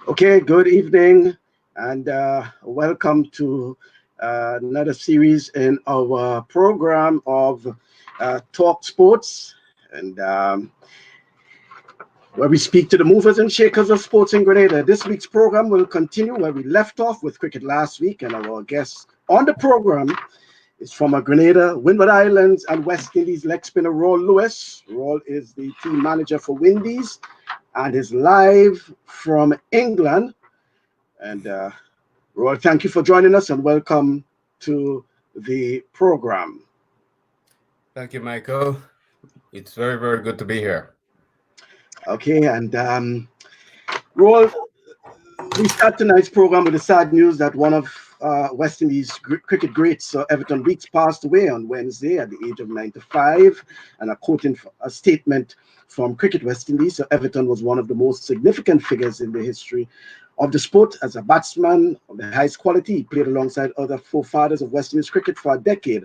Okay, good evening and welcome to another series in our program of Talk Sports, and where we speak to the movers and shakers of sports in Grenada. This week's program will continue where we left off with cricket last week, and our guest on the program is from Grenada, Windward Islands, and West Indies leg spinner Rawl Lewis. Rawl is the team manager for Windies and is live from England. And Roy, thank you for joining us and welcome to the program. Thank you, Michael. It's very, very good to be here. Okay, and Roy, we start tonight's program with the sad news that one of West Indies cricket greats, Everton Weekes, passed away on Wednesday at the age of 95. And quoting a statement from Cricket West Indies, so Everton was one of the most significant figures in the history of the sport as a batsman of the highest quality. He played alongside other forefathers of West Indies cricket for a decade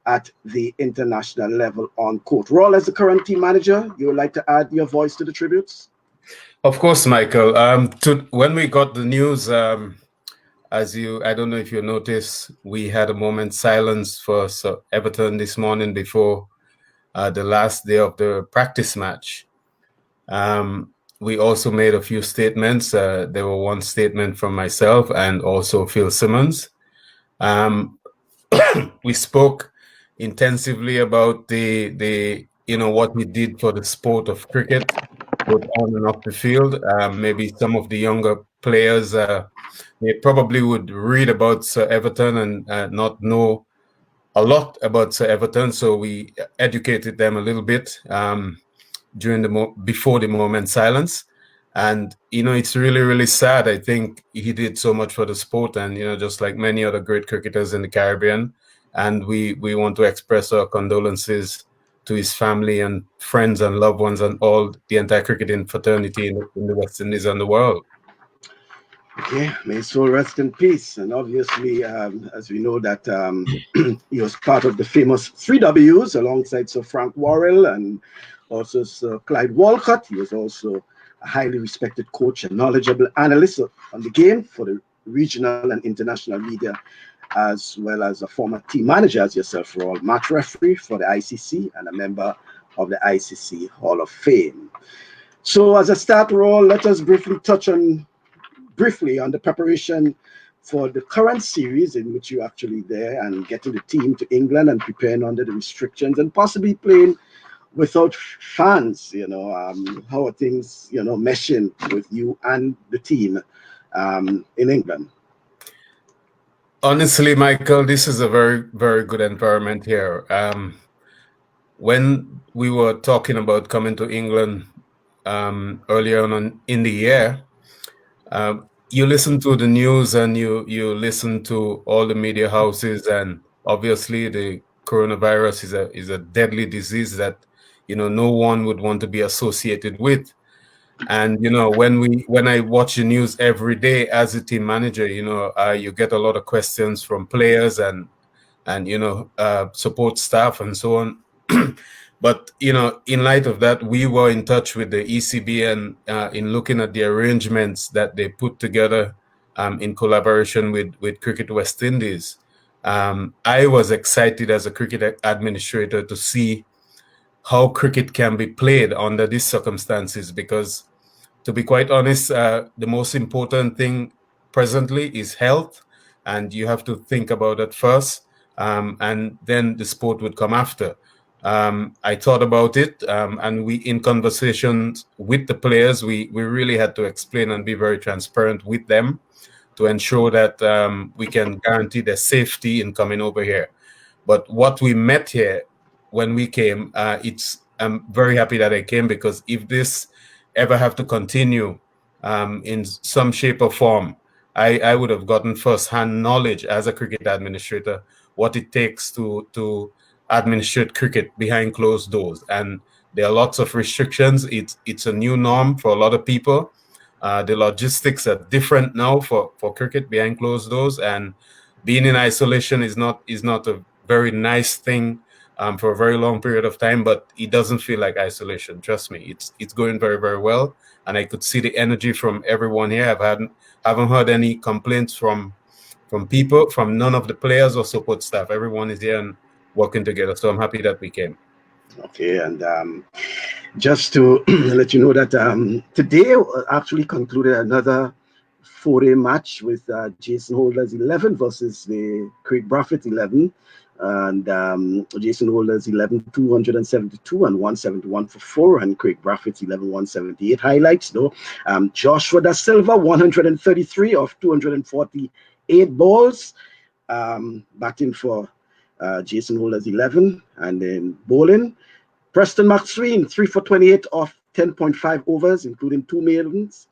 at the international level, on quote. Rawl, as the current team manager, you would like to add your voice to the tributes? Of course, Michael. When we got the news, I don't know if you noticed, we had a moment's silence for Everton this morning before the last day of the practice match. We also made a few statements. There were one statement from myself and also Phil Simmons. We spoke intensively about the what we did for the sport of cricket, both on and off the field. Maybe some of the younger players they probably would read about Sir Everton and not know a lot about Sir Everton. So we educated them a little bit before the moment silence. And, it's really, really sad. I think he did so much for the sport and, just like many other great cricketers in the Caribbean. And we want to express our condolences to his family and friends and loved ones and all the entire cricketing fraternity in the West Indies and the world. Okay, may his soul rest in peace. And obviously, as we know that he was part of the famous 3Ws alongside Sir Frank Worrell and also Sir Clyde Walcott. He was also a highly respected coach and knowledgeable analyst on the game for the regional and international media, as well as a former team manager as yourself, Rawl, match referee for the ICC and a member of the ICC Hall of Fame. So as a start, Rawl, let us briefly touch on the preparation for the current series in which you're actually there and getting the team to England and preparing under the restrictions and possibly playing without fans. How are things, meshing with you and the team in England? Honestly, Michael, this is a very, very good environment here. When we were talking about coming to England earlier on in the year, you listen to the news and you listen to all the media houses, and obviously the coronavirus is a deadly disease that no one would want to be associated with. And when I watch the news every day as a team manager, you get a lot of questions from players and support staff and so on. But in light of that, we were in touch with the ECB and in looking at the arrangements that they put together in collaboration with Cricket West Indies. I was excited as a cricket administrator to see how cricket can be played under these circumstances, because to be quite honest, the most important thing presently is health, and you have to think about it first, and then the sport would come after. I thought about it, and we, in conversations with the players, we really had to explain and be very transparent with them to ensure that we can guarantee their safety in coming over here. But what we met here when we came, I'm very happy that I came, because if this ever have to continue in some shape or form, I would have gotten first-hand knowledge as a cricket administrator what it takes to administrate cricket behind closed doors. And there are lots of restrictions. It's a new norm for a lot of people. The logistics are different now for cricket behind closed doors, and being in isolation is not a very nice thing for a very long period of time, but it doesn't feel like isolation. Trust me, it's going very, very well, and I could see the energy from everyone here. Haven't heard any complaints from people, from none of the players or support staff. Everyone is here and working together. So I'm happy that we came. Okay, and just to let you know that today actually concluded another 4-day match with Jason Holder's 11 versus the Craig Braffett 11. And Jason Holder's 11, 272 and 171 for 4, and Craig Braffett's 11, 178. Highlights though: Joshua Da Silva, 133 of 248 balls, batting for Jason Holder's 11. And then bowling, Preston McSween, 3 for 28 off 10.5 overs, including 2 maidens.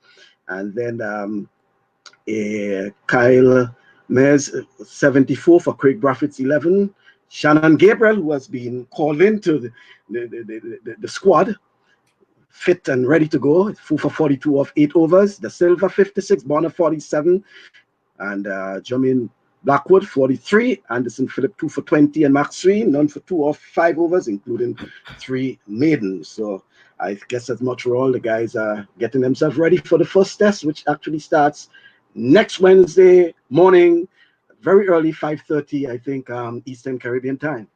And then Kyle Mears, 74 for Craig Braffett's 11. Shannon Gabriel, who has been called into the squad, fit and ready to go, 4 for 42 off 8 overs. Da Silva, 56, Bonner, 47. And Jermaine Blackwood, 43. Anderson Phillip, 2 for 20. And McSween, none for 2 off 5 overs, including 3 maidens. So I guess as much for all, the guys are getting themselves ready for the first test, which actually starts next Wednesday morning, very early, 5:30, I think, Eastern Caribbean time.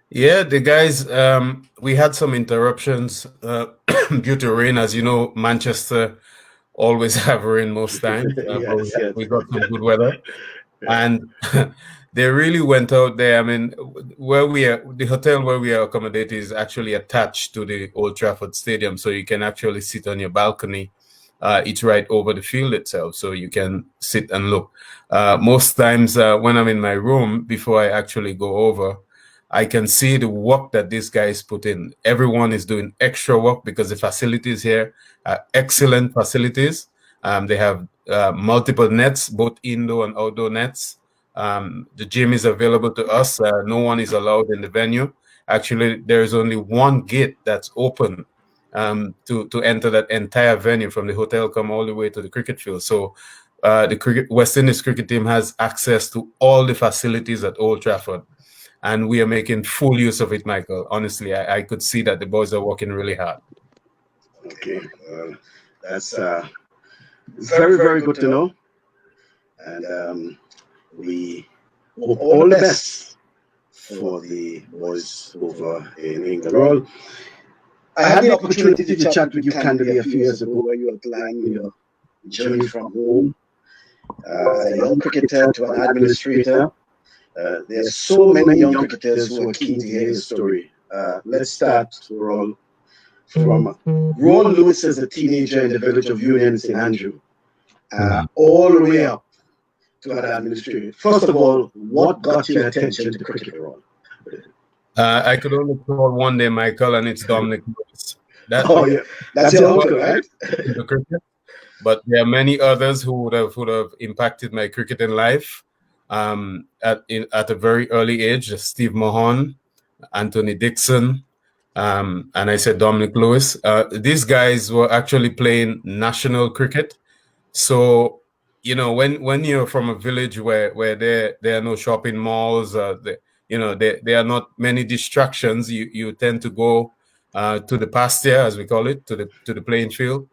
Yeah, the guys, we had some interruptions due to rain. As you know, Manchester always have rain most times. Yes. We got some good weather. And they really went out there. I mean, the hotel where we are accommodated is actually attached to the Old Trafford Stadium, so you can actually sit on your balcony. It's right over the field itself, so you can sit and look. Most times when I'm in my room, before I actually go over, I can see the work that these guys put in. Everyone is doing extra work because the facilities here are excellent facilities. They have multiple nets, both indoor and outdoor nets. The gym is available to us. No one is allowed in the venue. Actually, there is only one gate that's open to enter that entire venue from the hotel, come all the way to the cricket field. So the West Indies cricket team has access to all the facilities at Old Trafford. And we are making full use of it, Michael. Honestly, I could see that the boys are working really hard. Okay, that's very, very good to know. And we hope all the best for the boys over in England. I had the opportunity to chat with you candidly a few years ago, where you outlined your journey from home as a young cricketer to an administrator. There's so many young cricketers who are keen to hear your story. Let's start, Rawl, from Rawl Lewis as a teenager in the village of Union in St. Andrew, all the way up to an administrator. First of all, what got your attention to cricket, Rawl? I could only call one name, Michael, and it's Dominic Lewis. That's your uncle, right? But there are many others who would have impacted my cricketing life at a very early age. Steve Mahon, Anthony Dixon, and I said Dominic Lewis. These guys were actually playing national cricket. So, you know, when you're from a village where there are no shopping malls, there are not many distractions, you tend to go to the pasture, as we call it, to the playing field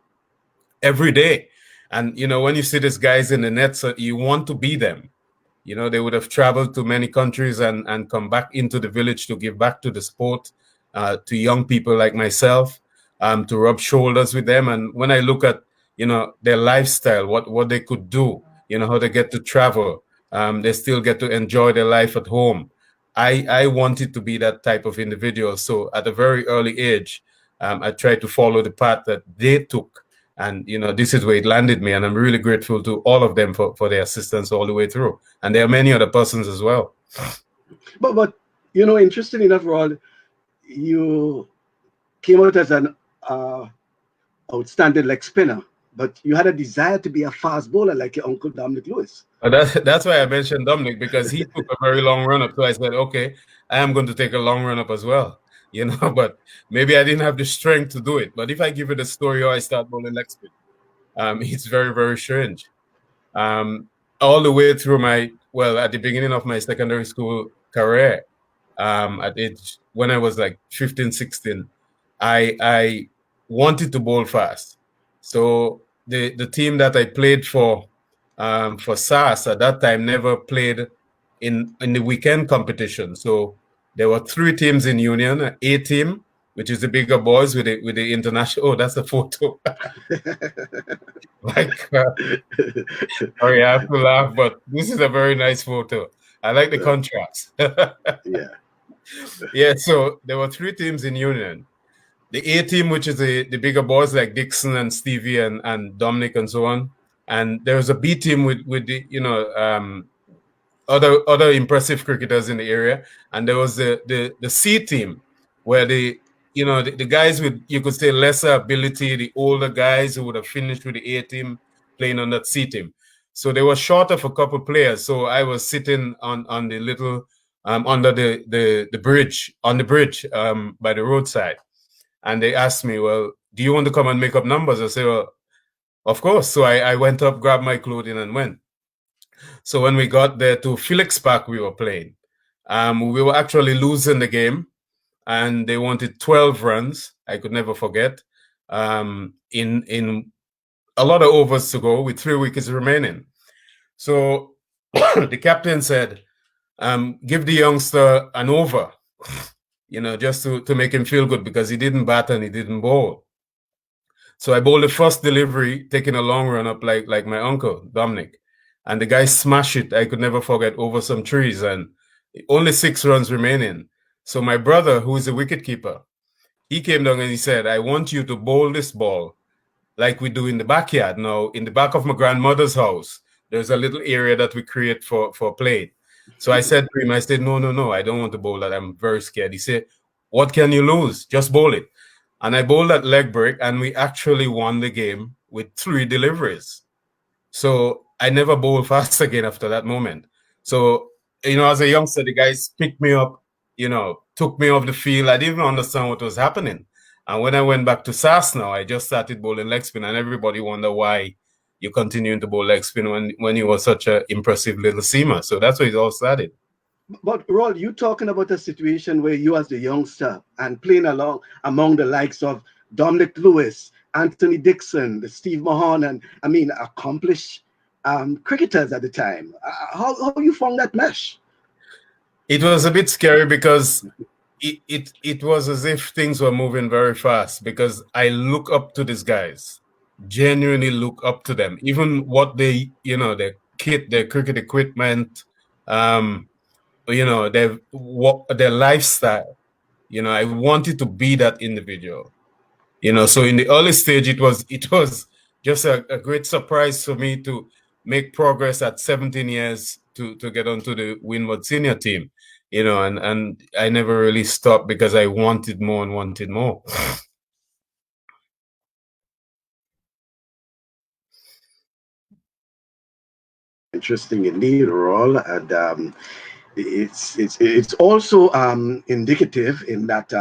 every day. And, you know, when you see these guys in the nets, you want to be them. You know, they would have traveled to many countries and come back into the village to give back to the sport, to young people like myself, to rub shoulders with them. And when I look at, you know, their lifestyle, what they could do, you know, how they get to travel, they still get to enjoy their life at home. I wanted to be that type of individual. So at a very early age, I tried to follow the path that they took. And, you know, this is where it landed me. And I'm really grateful to all of them for their assistance all the way through. And there are many other persons as well. But you know, interesting enough, Rod, you came out as an outstanding leg spinner, but you had a desire to be a fast bowler like your uncle Dominic Lewis. That's why I mentioned Dominic, because he took a very long run up. So I said, okay, I am going to take a long run up as well. You know, but maybe I didn't have the strength to do it. But if I give you the story how I start bowling leg spin, it's very, very strange. All the way through at the beginning of my secondary school career, at age when I was like 15, 16. I wanted to bowl fast. So the team that I played for SAS at that time never played in the weekend competition. So there were 3 teams in Union, an A team, which is the bigger boys with the international. Oh, that's a photo. Like, sorry, I have to laugh, but this is a very nice photo. I like the contrast. Yeah. Yeah, so there were 3 teams in Union. The A team, which is the bigger boys like Dixon and Stevie and Dominic and so on. And there was a B team with the, other impressive cricketers in the area. And there was the C team where the guys with, you could say, lesser ability, the older guys who would have finished with the A team playing on that C team. So they were short of a couple players. So I was sitting on the little under the bridge, on the bridge by the roadside. And they asked me, well, do you want to come and make up numbers? I said, well, of course. So I went up, grabbed my clothing and went. So when we got there to Felix Park, we were playing. We were actually losing the game and they wanted 12 runs. I could never forget. In a lot of overs to go with 3 wickets remaining. So the captain said, give the youngster an over, just to make him feel good because he didn't bat and he didn't bowl. So I bowled the first delivery, taking a long run up like my uncle, Dominic. And the guy smashed it, I could never forget, over some trees and only 6 runs remaining. So my brother, who is a wicketkeeper, he came down and he said, I want you to bowl this ball like we do in the backyard. Now, in the back of my grandmother's house, there's a little area that we create for playing. So I said to him, I said, no, I don't want to bowl that. I'm very scared. He said, what can you lose? Just bowl it. And I bowled that leg break, and we actually won the game with 3 deliveries. So I never bowled fast again after that moment. So, as a youngster, the guys picked me up, took me off the field. I didn't even understand what was happening. And when I went back to SAS now, I just started bowling leg spin, and everybody wonder why you continuing to bowl leg spin when you were such an impressive little seamer. So that's where it all started. But Rawl, you talking about a situation where you as the youngster and playing along among the likes of Dominic Lewis, Anthony Dixon, the Steve Mahan, and accomplished cricketers at the time. How you found that mesh? It was a bit scary because it was as if things were moving very fast because I look up to these guys, genuinely look up to them. Even what they, their kit, their cricket equipment, their lifestyle. I wanted to be that individual. So in the early stage, it was just a great surprise for me to make progress at 17 years to get onto the Winwood senior team. And I never really stopped because I wanted more and wanted more. Interesting indeed, Rawl, and it's also indicative in that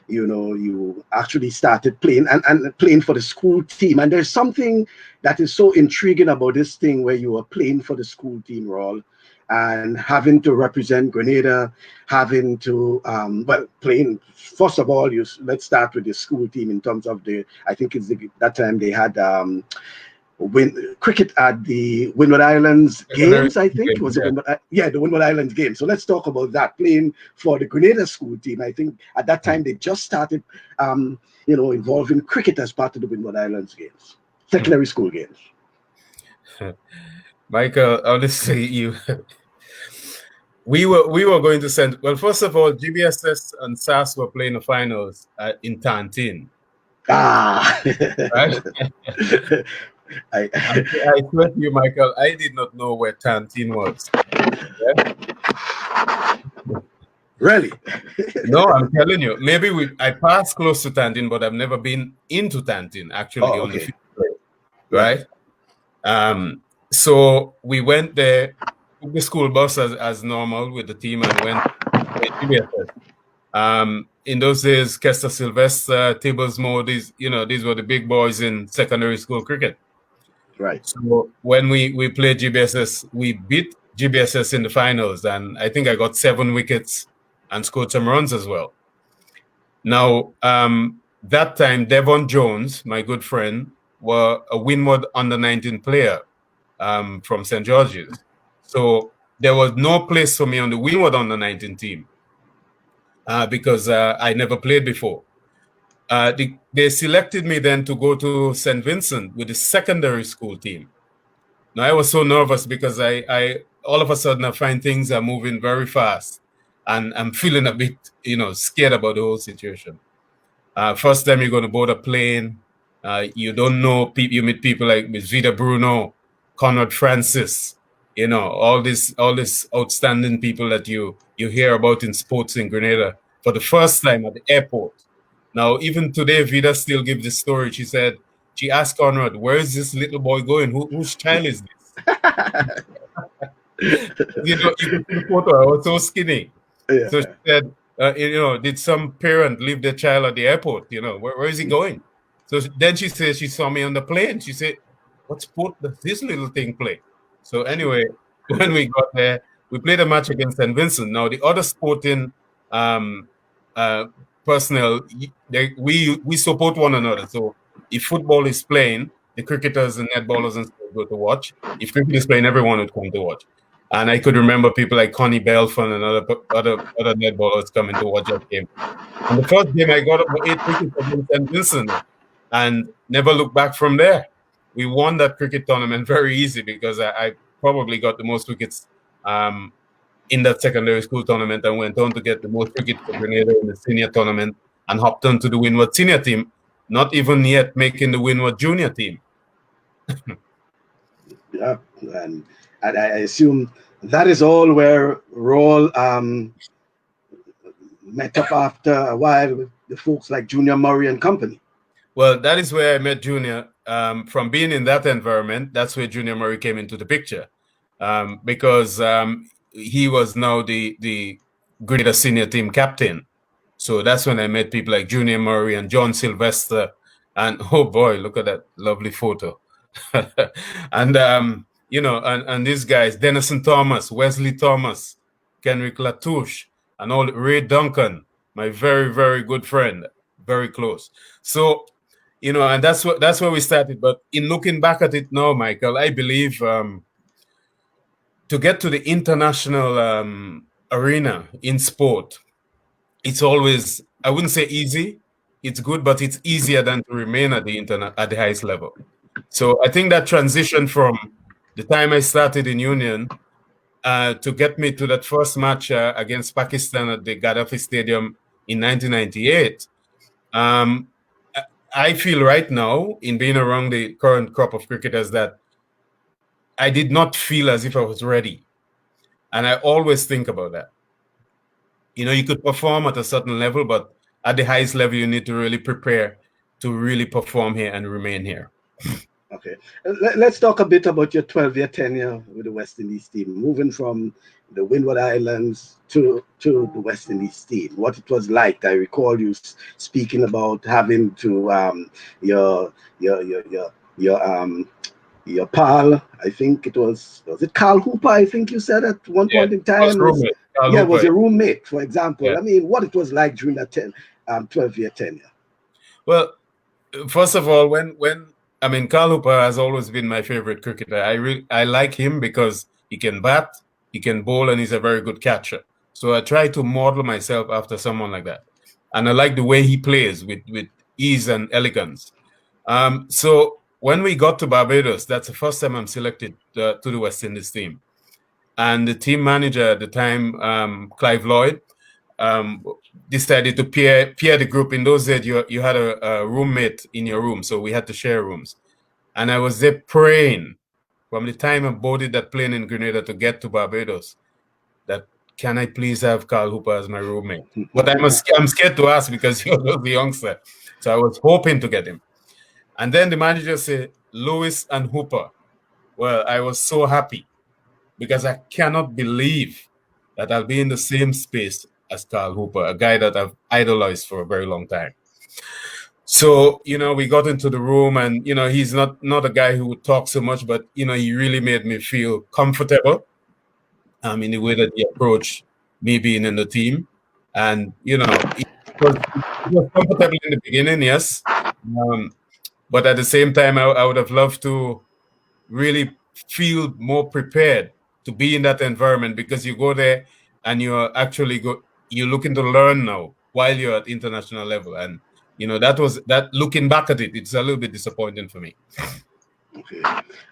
you actually started playing and playing for the school team, and there's something that is so intriguing about this thing where you are playing for the school team, Rawl, and having to represent Grenada, having to playing. First of all, let's start with the school team in terms of I think that time they had cricket at the Windward Islands games. I think was it the Windward Islands game. So let's talk about that, playing for the Grenada school team. I think at that time they just started involving cricket as part of the Windward Islands games, secondary school games. Michael, honestly, we were going to send. Well, first of all, GBSS and SAS were playing the finals in Tantine. Right? I swear to you, Michael, I did not know where Tantine was. Yeah? Really? No, I'm telling you. Maybe I passed close to Tantine, but I've never been into Tantine, actually, on the field. Right? So we went there, took the school bus as normal with the team, and went to GBSS. In those days, Kester Sylvester, Tablesmore, these were the big boys in secondary school cricket. Right. So when we played GBSS, we beat GBSS in the finals, and I think I got 7 wickets and scored some runs as well. Now, that time, Devon Jones, my good friend, were a Winwood under-19 player from St. George's. So there was no place for me on the Winwood under-19 team because I never played before. They selected me then to go to St. Vincent with the secondary school team. Now, I was so nervous because I all of a sudden I find things are moving very fast, and I'm feeling a bit, scared about the whole situation. First time you're going to board a plane, you don't know people. You meet people like Vida Bruno, Conrad Francis, all this outstanding people that you hear about in sports in Grenada for the first time at the airport. Now, even today, Vida still gives the story. She said, she asked Conrad, where is this little boy going? Whose child is this? You can see the photo. I was so skinny. Yeah. So she said, did some parent leave their child at the airport? Where is he going? So then she says she saw me on the plane. She said, what sport does this little thing play? So anyway, when we got there, we played a match against St. Vincent. Now, the other sporting personnel, we support one another. So if football is playing, the cricketers and netballers and stuff go to watch. If cricket is playing, everyone would come to watch. And I could remember people like Connie Belfon and other netballers coming to watch that game. And the first game, I got up 8 wickets against St. Vincent and never looked back from there. We won that cricket tournament very easy because I probably got the most wickets in that secondary school tournament and went on to get the most wickets for Grenada in the senior tournament and hopped on to the Winwood senior team, not even yet making the Winwood junior team. Yeah, and I assume that is all where Rawl met up after a while with the folks like Junior Murray and company. Well, that is where I met Junior. From being in that environment, that's where Junior Murray came into the picture, because he was now the Grenada senior team captain. So that's when I met people like Junior Murray and John Sylvester. And oh boy, look at that lovely photo. And and these guys, Denison Thomas, Wesley Thomas, Kenrick Latouche, and all Ray Duncan, my very, very good friend, very close. So, and that's where we started. But in looking back at it now, Michael, I believe to get to the international arena in sport, it's always, I wouldn't say easy. It's good, but it's easier than to remain at the highest level. So I think that transition from the time I started in Union to get me to that first match against Pakistan at the Gaddafi Stadium in 1998, I feel right now, in being around the current crop of cricketers, that I did not feel as if I was ready. And I always think about that. You could perform at a certain level, but at the highest level, you need to really prepare to really perform here and remain here. Okay, let's talk a bit about your 12-year tenure with the West Indies team, moving from the Windward Islands to the West Indies team. What it was like. I recall you speaking about having to your pal. I think it was it Carl Hooper? I think you said at one point in time. It was your roommate, for example. Yeah. I mean, what it was like during that 12-year tenure. Well, first of all, Carl Hooper has always been my favorite cricketer. I like him because he can bat, he can bowl, and he's a very good catcher. So I try to model myself after someone like that. And I like the way he plays with ease and elegance. So when we got to Barbados, that's the first time I'm selected to the West Indies team. And the team manager at the time, Clive Lloyd, decided to peer the group. In those days, you had a roommate in your room, so we had to share rooms. And I was there praying from the time I boarded that plane in Grenada to get to Barbados that, can I please have Carl Hooper as my roommate? But I'm scared to ask because he was the youngster. So I was hoping to get him. And then the manager said, Lewis and Hooper. Well, I was so happy because I cannot believe that I'll be in the same space as Carl Hooper, a guy that I've idolized for a very long time. So, we got into the room and, he's not a guy who would talk so much, but, he really made me feel comfortable in the way that he approached me being in the team. And it was comfortable in the beginning, yes, but at the same time, I would have loved to really feel more prepared to be in that environment, because you go there and you're looking to learn now while you're at international level. And that looking back at it, it's a little bit disappointing for me. Okay.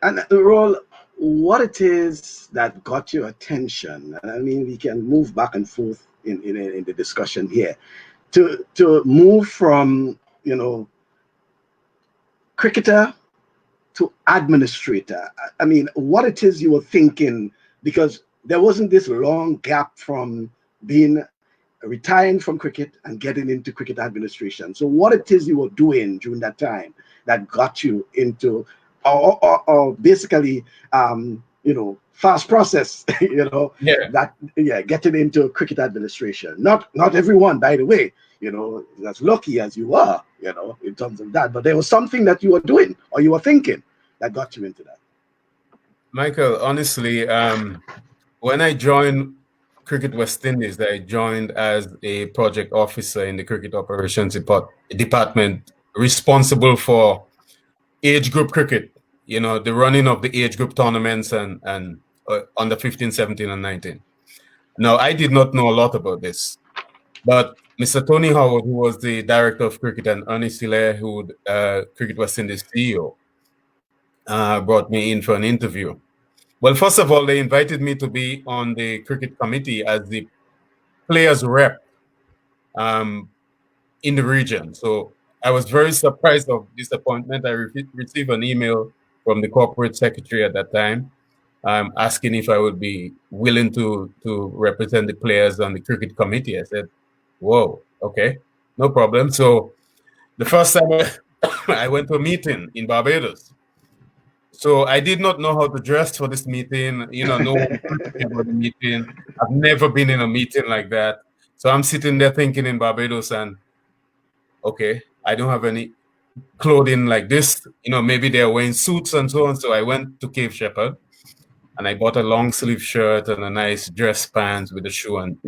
And Rawl, what it is that got your attention? I mean, we can move back and forth in the discussion here to move from cricketer to administrator. I mean, what it is you were thinking, because there wasn't this long gap from being retiring from cricket and getting into cricket administration. So what it is you were doing during that time that got you into, or basically, fast process, getting into cricket administration. Not everyone, by the way, as lucky as you are, in terms of that, but there was something that you were doing or you were thinking that got you into that. Michael, honestly, when I joined Cricket West Indies, I joined as a project officer in the cricket operations department, responsible for age group cricket, the running of the age group tournaments and under 15, 17, and 19. Now, I did not know a lot about this, but Mr. Tony Howard, who was the director of cricket, and Ernest Hilaire, who Cricket West Indies CEO, brought me in for an interview. Well, first of all, they invited me to be on the cricket committee as the players rep in the region. So I was very surprised of disappointment. I received an email from the corporate secretary at that time, asking if I would be willing to represent the players on the cricket committee. I said, whoa, okay, no problem. So the first time I went to a meeting in Barbados. So I did not know how to dress for this meeting. No one about the meeting. I've never been in a meeting like that. So I'm sitting there thinking in Barbados, and okay, I don't have any clothing like this. Maybe they're wearing suits and so on. So I went to Cape Shepherd and I bought a long sleeve shirt and a nice dress pants with a shoe and,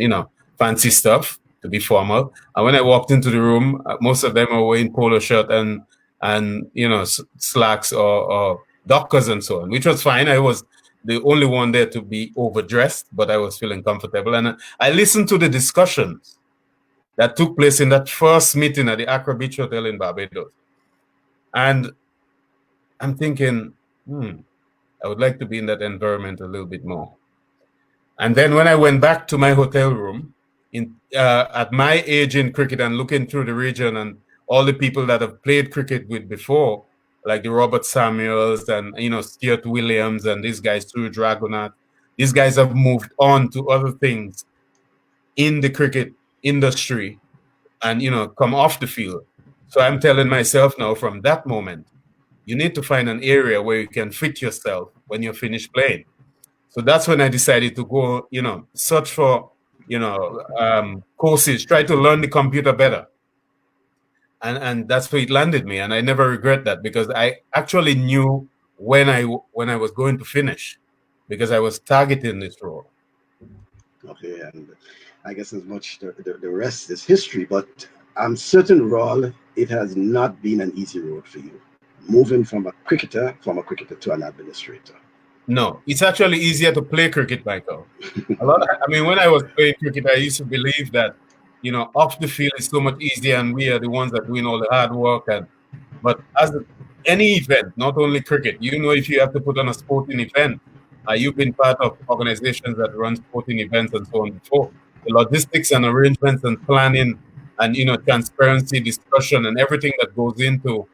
fancy stuff to be formal. And when I walked into the room, most of them were wearing polo shirt and slacks or dockers and so on, which was fine. I was the only one there to be overdressed, but I was feeling comfortable. And I listened to the discussions that took place in that first meeting at the Accra Beach Hotel in Barbados. And I'm thinking, I would like to be in that environment a little bit more. And then when I went back to my hotel room, at my age in cricket and looking through the region and all the people that I've played cricket with before, like the Robert Samuels and, Stuart Williams and these guys, Suru Dragonath, these guys have moved on to other things in the cricket industry and, come off the field. So I'm telling myself now, from that moment, you need to find an area where you can fit yourself when you're finished playing. So that's when I decided to go, search for, courses, try to learn the computer better. And that's where it landed me. And I never regret that, because I actually knew when I was going to finish, because I was targeting this role. Okay, and I guess as much the rest is history, but I'm certain, Rawl, it has not been an easy road for you, moving from a cricketer to an administrator. No, it's actually easier to play cricket, Michael. When I was playing cricket, I used to believe that, off the field is so much easier and we are the ones that are doing all the hard work. But any event, not only cricket, if you have to put on a sporting event, you've been part of organizations that run sporting events and so on before. The logistics and arrangements and planning and, transparency, discussion and everything that goes into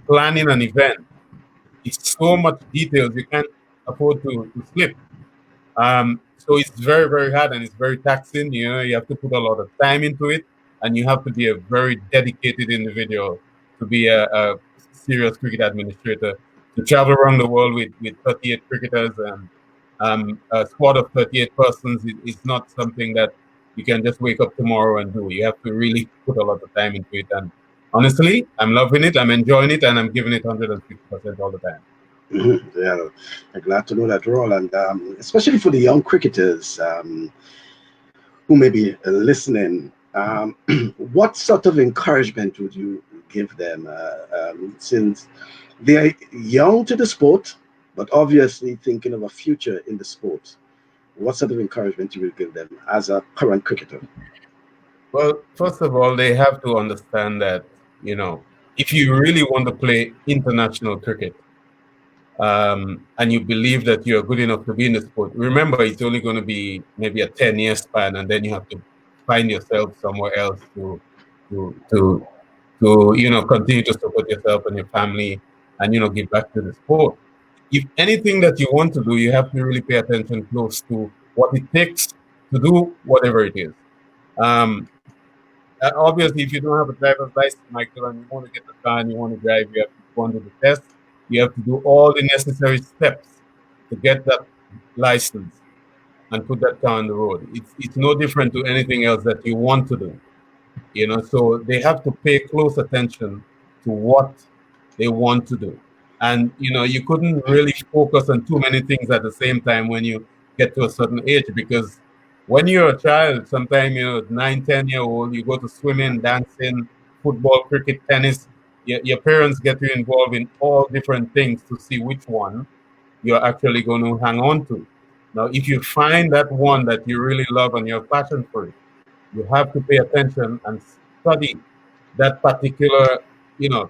planning an event, it's so much details you can't afford to slip. So it's very, very hard and it's very taxing. You have to put a lot of time into it, and you have to be a very dedicated individual to be a serious cricket administrator. To travel around the world with 38 cricketers and a squad of 38 persons is not something that you can just wake up tomorrow and do. You have to really put a lot of time into it. And honestly, I'm loving it, I'm enjoying it, and I'm giving it 150% all the time. Yeah, I'm glad to know that, Rawl, and especially for the young cricketers who may be listening. What sort of encouragement would you give them since they're young to the sport, but obviously thinking of a future in the sport? What sort of encouragement you will give them as a current cricketer? Well, first of all, they have to understand that, if you really want to play international cricket, and you believe that you're good enough to be in the sport, remember it's only going to be maybe a 10-year span, and then you have to find yourself somewhere else to to continue to support yourself and your family, and give back to the sport. If anything that you want to do, you have to really pay attention close to what it takes to do whatever it is. Um, Obviously, if you don't have a driver's license, Michael, and you want to get the car and you want to drive, you have to go under the test. You have to do all the necessary steps to get that license and put that car on the road. It's no different to anything else that you want to do. So they have to pay close attention to what they want to do. And you couldn't really focus on too many things at the same time when you get to a certain age, because when you're a child, sometimes 9, 10 year old, you go to swimming, dancing, football, cricket, tennis. Your parents get you involved in all different things to see which one you're actually going to hang on to. Now, if you find that one that you really love and you're passionate for it, you have to pay attention and study that particular,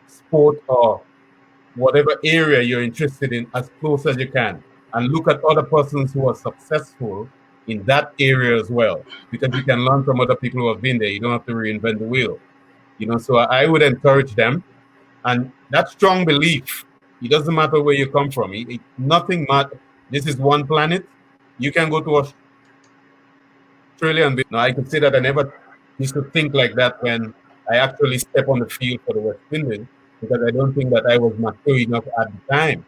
sport or whatever area you're interested in as close as you can, and look at other persons who are successful in that area as well, because you can learn from other people who have been there. You don't have to reinvent the wheel. So I would encourage them, and that strong belief. It doesn't matter where you come from. Nothing matters. This is one planet. You can go to Australia and now I could say that I never used to think like that when I actually step on the field for the West Indies, because I don't think that I was mature enough at the time.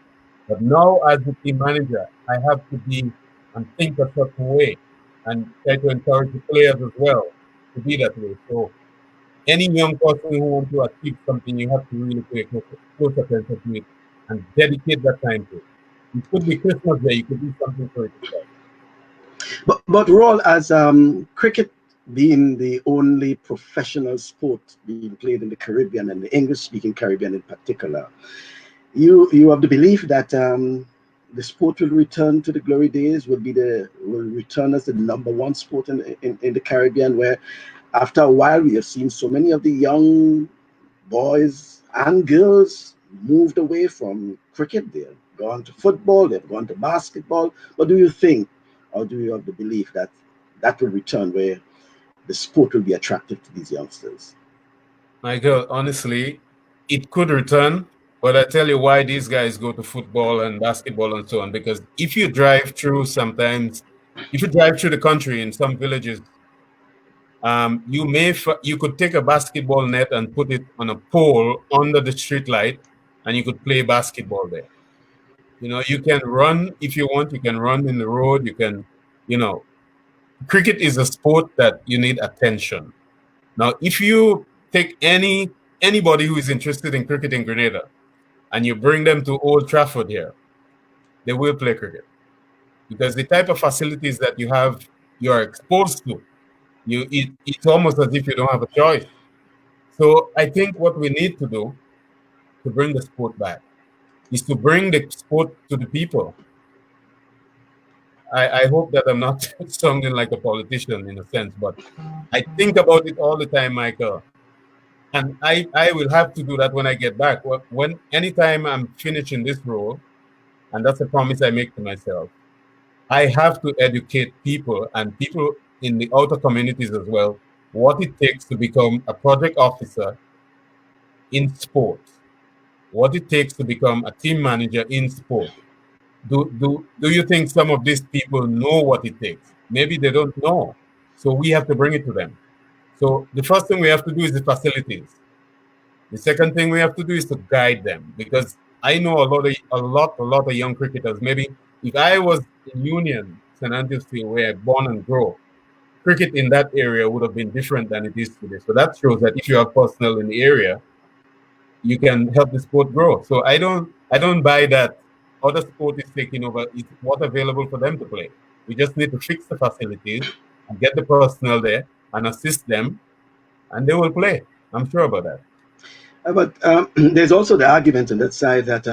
But now, as the team manager, I have to be and think a certain way and try to encourage the players as well to be that way. So, any young person who wants to achieve something, you have to really pay close attention to it and dedicate that time to it. It could be Christmas Day, you could do something for it as well. But Rawl, as cricket being the only professional sport being played in the Caribbean and the English-speaking Caribbean in particular, you have the belief that the sport will return to the glory days, will return as the #1 sport in the Caribbean, where after a while we have seen so many of the young boys and girls moved away from cricket. They've gone to football, they've gone to basketball. But do you think, or do you have the belief that that will return, where the sport will be attractive to these youngsters? Michael, honestly, it could return, but I tell you why these guys go to football and basketball and so on. Because if you drive through the country in some villages, you could take a basketball net and put it on a pole under the street light, and you could play basketball there. You can run if you want. You can run in the road. You can, cricket is a sport that you need attention. Now, if you take anybody who is interested in cricket in Grenada and you bring them to Old Trafford here, they will play cricket, because the type of facilities that you are exposed to, it's almost as if you don't have a choice. So I think what we need to do to bring the sport back is to bring the sport to the people. I hope that I'm not sounding like a politician in a sense, but I think about it all the time, Michael. And I will have to do that when I get back. Anytime I'm finishing this role, and that's a promise I make to myself, I have to educate people, and people in the outer communities as well, what it takes to become a project officer in sports, what it takes to become a team manager in sport. Do you think some of these people know what it takes? Maybe they don't know. So we have to bring it to them. So the first thing we have to do is the facilities. The second thing we have to do is to guide them, because I know a lot of young cricketers. Maybe if I was in Union, St. Andrews Field, where I born and grow, cricket in that area would have been different than it is today. So that shows that if you have personnel in the area, you can help the sport grow. So I don't buy that other sport is taking over. It's what's available for them to play. We just need to fix the facilities and get the personnel there and assist them and they will play. I'm sure about that. But there's also the argument on that side that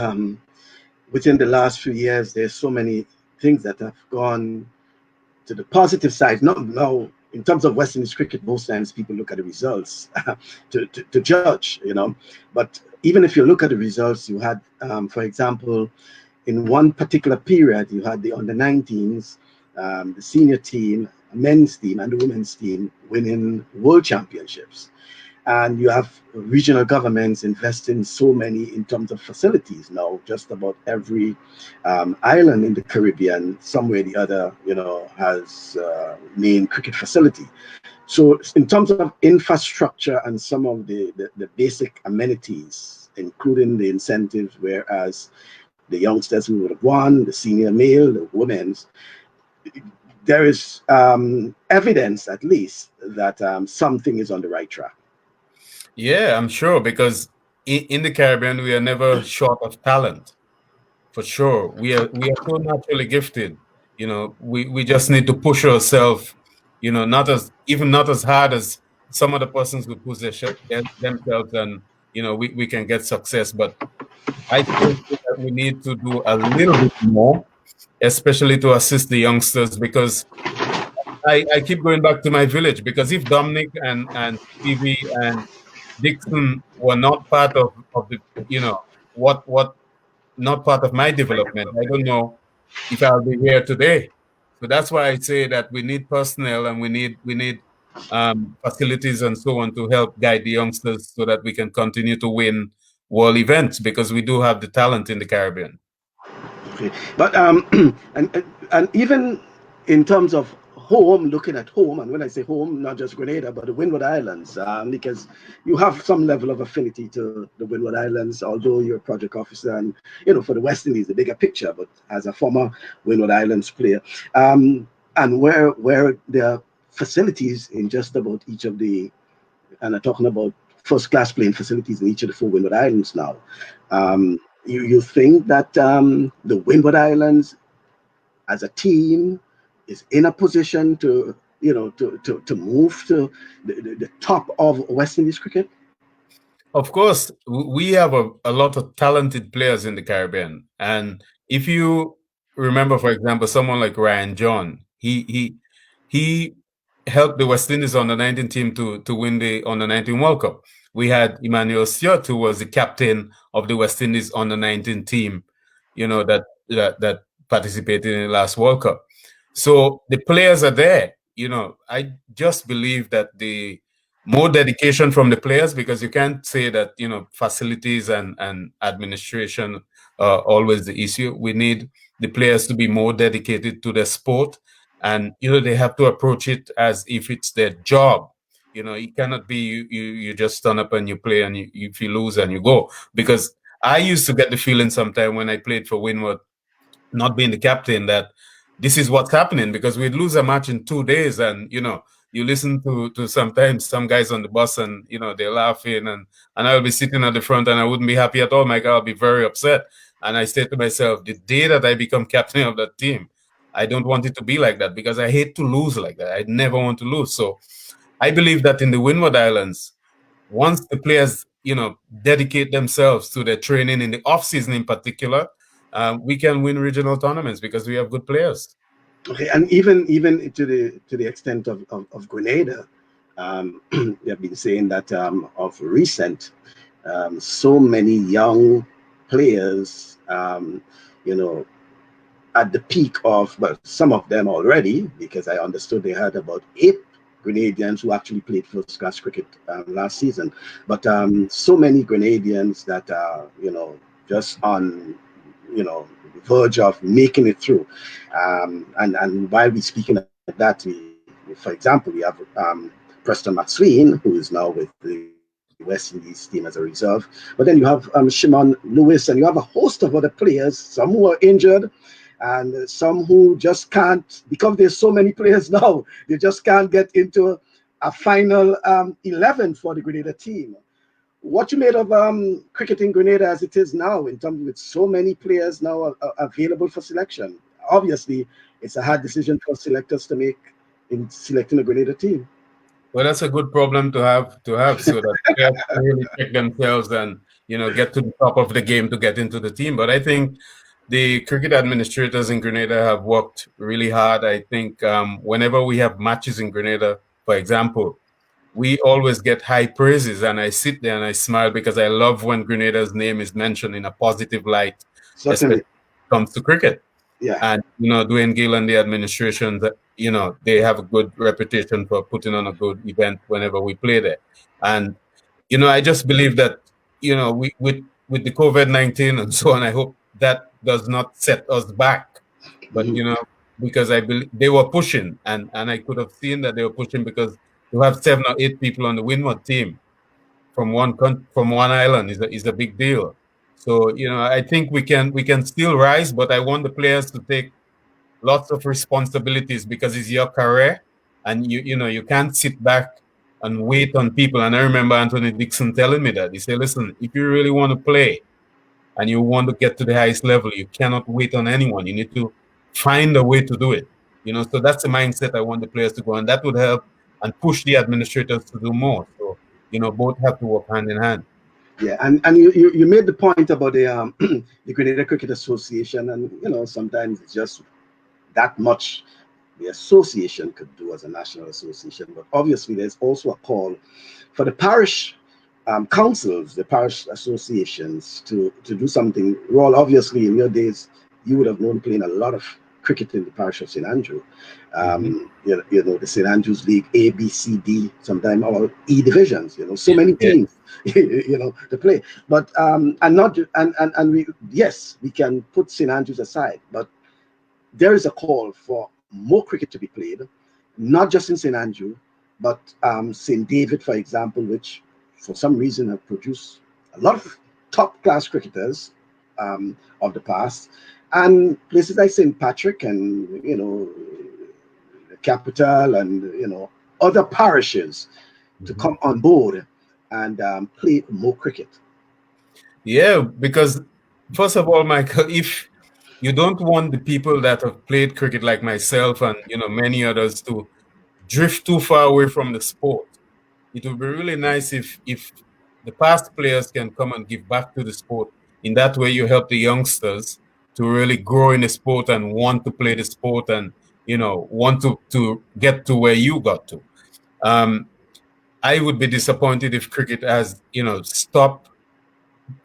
within the last few years, there's so many things that have gone to the positive side. Not now in terms of West Indies cricket, most times people look at the results to judge, you know. But even if you look at the results, you had, for example, in one particular period, you had the under 19s, the senior team, men's team, and the women's team winning world championships. And you have regional governments investing so many in terms of facilities now. Just about every island in the Caribbean, somewhere or the other, you know, has main cricket facility. So in terms of infrastructure and some of the basic amenities, including the incentives, whereas the youngsters who would have won, the senior male, the women's, there is evidence at least that something is on the right track. Yeah, I'm sure, because in the Caribbean we are never short of talent. For sure, we are so naturally gifted. We just need to push ourselves. Not as hard as some other persons who push themselves, and we can get success. But I still think that we need to do a little bit more, especially to assist the youngsters, because I keep going back to my village, because if Dominic and Stevie and Dixon were not part of the what not part of my development, I don't know if I'll be here today. So that's why I say that we need personnel, and we need facilities and so on to help guide the youngsters so that we can continue to win world events, because we do have the talent in the Caribbean. Okay. But and even in terms of home, looking at home, and when I say home, not just Grenada, but the Windward Islands, because you have some level of affinity to the Windward Islands, although you're a project officer, and for the West Indies, the bigger picture. But as a former Windward Islands player, and where there are facilities in just about each of the, and I'm talking about first class playing facilities in each of the four Windward Islands now. You think that the Windward Islands as a team is in a position to to move to the top of West Indies cricket? Of course, we have a lot of talented players in the Caribbean, and if you remember, for example, someone like Ryan John, he helped the West Indies under 19 team to win the under 19 World Cup. We had Emmanuel Stewart, who was the captain of the West Indies under 19 team, that participated in the last World Cup. So the players are there. I just believe that the more dedication from the players, because you can't say that facilities and administration are always the issue. We need the players to be more dedicated to their sport, and they have to approach it as if it's their job. It cannot be you just stand up and you play, and if you lose and you go. Because I used to get the feeling sometime when I played for Windward, not being the captain, that this is what's happening, because we'd lose a match in 2 days, and you listen to sometimes some guys on the bus, and they're laughing, and I'll be sitting at the front, and I wouldn't be happy at all. My God, I'll be very upset. And I say to myself, the day that I become captain of that team, I don't want it to be like that, because I hate to lose like that. I never want to lose. So I believe that in the Windward Islands, once the players dedicate themselves to their training in the off season in particular, we can win regional tournaments, because we have good players. Okay, and even to the extent of Grenada, they have been saying that of recent, so many young players, you know, at the peak of, well, some of them already, because I understood they had about 8 Grenadians who actually played first class cricket last season. But so many Grenadians that are, just on, the verge of making it through. And while we're speaking of that, for example, we have Preston McSween, who is now with the West Indies team as a reserve. But then you have Shimon Lewis, and you have a host of other players, some who are injured, and some who just can't, because there's so many players now, they just can't get into a final 11 for the Grenada team. What you made of cricket in Grenada as it is now, in terms with so many players now available for selection? Obviously, it's a hard decision for selectors to make in selecting a Grenada team. Well, that's a good problem to have so that players can really check themselves and get to the top of the game to get into the team. But I think the cricket administrators in Grenada have worked really hard. I think whenever we have matches in Grenada, for example, we always get high praises, and I sit there and I smile because I love when Grenada's name is mentioned in a positive light, especially Certainly. when it comes to cricket. Yeah. And Dwayne Gill and the administration, that they have a good reputation for putting on a good event whenever we play there. And I just believe that we with the COVID-19 and so on, I hope that does not set us back. But Mhm. because I believe they were pushing, and I could have seen that they were pushing because to have 7 or 8 people on the Windward team from one island is a big deal. So I think we can still rise, but I want the players to take lots of responsibilities because it's your career, and you can't sit back and wait on people. And I remember Anthony Dixon telling me that he said, "Listen, if you really want to play and you want to get to the highest level, you cannot wait on anyone. You need to find a way to do it." So that's the mindset I want the players to go, and that would help and push the administrators to do more. So both have to work hand in hand. Yeah, and you made the point about the the Grenada Cricket Association, and sometimes it's just that much the association could do as a national association. But obviously, there's also a call for the parish councils, the parish associations to do something. Rawl, obviously, in your days, you would have known playing a lot of cricket in the parish of St. Andrew. Mhm. The St. Andrews League, A, B, C, D, sometimes all E divisions. So many Yeah. teams, to play. But and not and we, yes, we can put St. Andrews aside, but there is a call for more cricket to be played, not just in St. Andrew, but St. David, for example, which for some reason have produced a lot of top class cricketers of the past, and places like St. Patrick and the capital and other parishes to Mhm. come on board and play more cricket. Yeah, because first of all, Michael, if you don't want the people that have played cricket like myself and many others to drift too far away from the sport, it would be really nice if the past players can come and give back to the sport. In that way, you help the youngsters to really grow in the sport and want to play the sport and want to get to where you got to. Um, I would be disappointed if cricket has stopped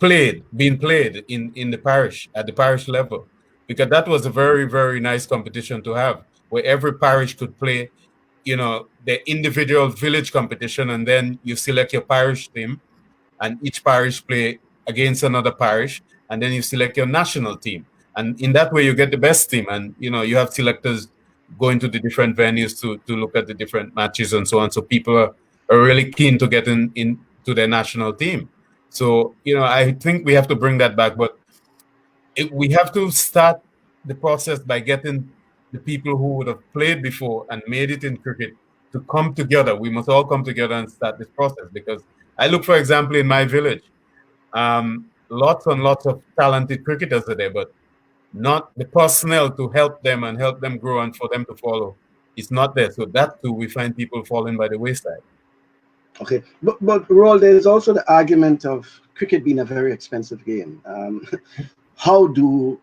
being played in the parish at the parish level, because that was a very, very nice competition to have where every parish could play the individual village competition, and then you select your parish team, and each parish play against another parish, and then you select your national team, and in that way you get the best team, and you have selectors going to the different venues to look at the different matches and so on, so people are really keen to get into their national team. So I think we have to bring that back, but we have to start the process by getting the people who would have played before and made it in cricket to come together. We must all come together and start this process, because I look, for example, in my village, lots and lots of talented cricketers are there, but not the personnel to help them and help them grow and for them to follow. It's not there. So that too, we find people falling by the wayside. Okay, but Rawl, there's also the argument of cricket being a very expensive game. How do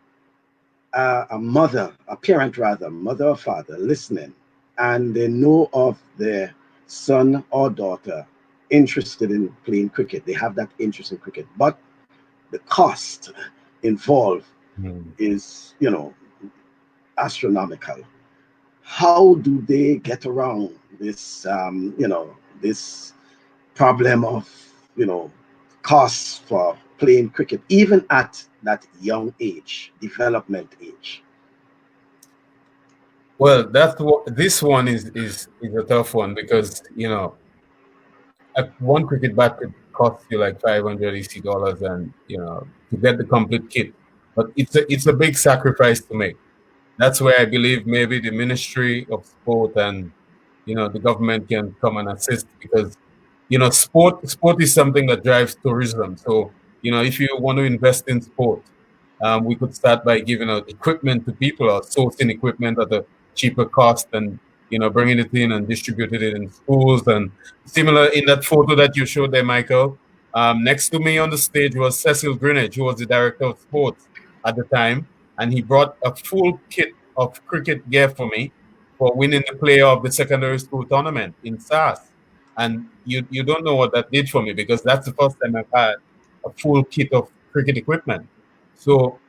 a parent rather, mother or father, listening, and they know of their son or daughter interested in playing cricket? They have that interest in cricket, but the cost involved Hmm. is, astronomical. How do they get around this, this problem of costs for playing cricket, even at that young age, development age? Well, that's what this one is a tough one, because one cricket bat could cost you like 500 EC dollars, and to get the complete kit. But it's a big sacrifice to make. That's where I believe maybe the Ministry of Sport and the government can come and assist, because sport is something that drives tourism. So if you want to invest in sport, we could start by giving out equipment to people, or sourcing equipment at a cheaper cost, and bringing it in and distributed it in schools. And similar in that photo that you showed there, Michael, next to me on the stage was Cecil Greenwich, who was the director of sports at the time. And he brought a full kit of cricket gear for me for winning the player of the secondary school tournament in SAS. And you don't know what that did for me, because that's the first time I've had a full kit of cricket equipment. So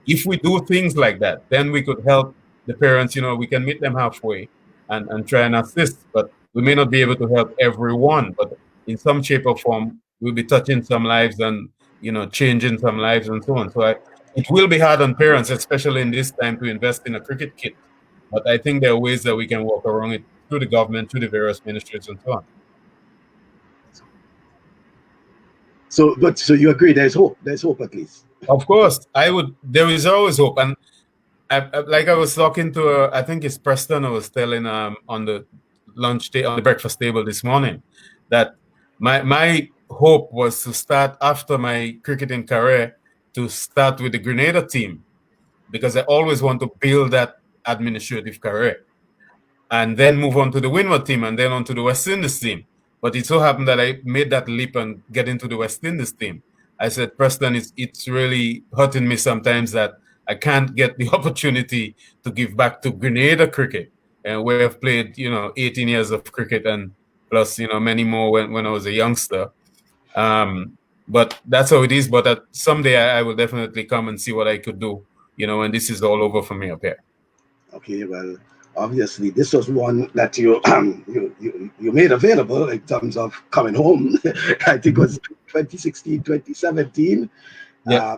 if we do things like that, then we could help the parents. We can meet them halfway and try and assist, but we may not be able to help everyone, but in some shape or form, we'll be touching some lives and, changing some lives and so on. So it will be hard on parents, especially in this time, to invest in a cricket kit. But I think there are ways that we can work around it through the government, through the various ministries and so on. So you agree there's hope. There's hope at least. Of course, there is always hope. And like I was talking to, I think it's Preston, I was telling on the on the breakfast table this morning, that my hope was to start after my cricketing career, to start with the Grenada team, because I always want to build that administrative career and then move on to the Windward team and then on to the West Indies team. But it so happened that I made that leap and get into the West Indies team. I said, Preston, it's really hurting me sometimes that I can't get the opportunity to give back to Grenada cricket, and where I've played, 18 years of cricket and plus, many more when I was a youngster. But that's how it is. But someday I will definitely come and see what I could do, when this is all over for me up here. Okay, well, obviously this was one that you you made available in terms of coming home. I think it was 2016, 2017. Yeah.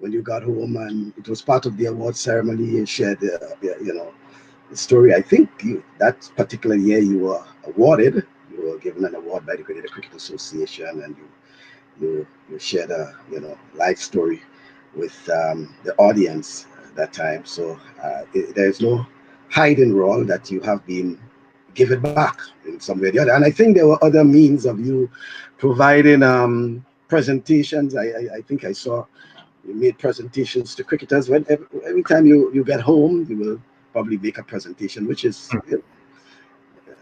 When you got home, and it was part of the award ceremony, and shared the story. I think that particular year you were awarded. You were given an award by the Grenada Cricket Association, and you shared a life story with the audience at that time. So there's no hiding role that you have been given back in some way or the other. And I think there were other means of you providing presentations. I think I saw you made presentations to cricketers. Every time you get home, you will probably make a presentation, which is.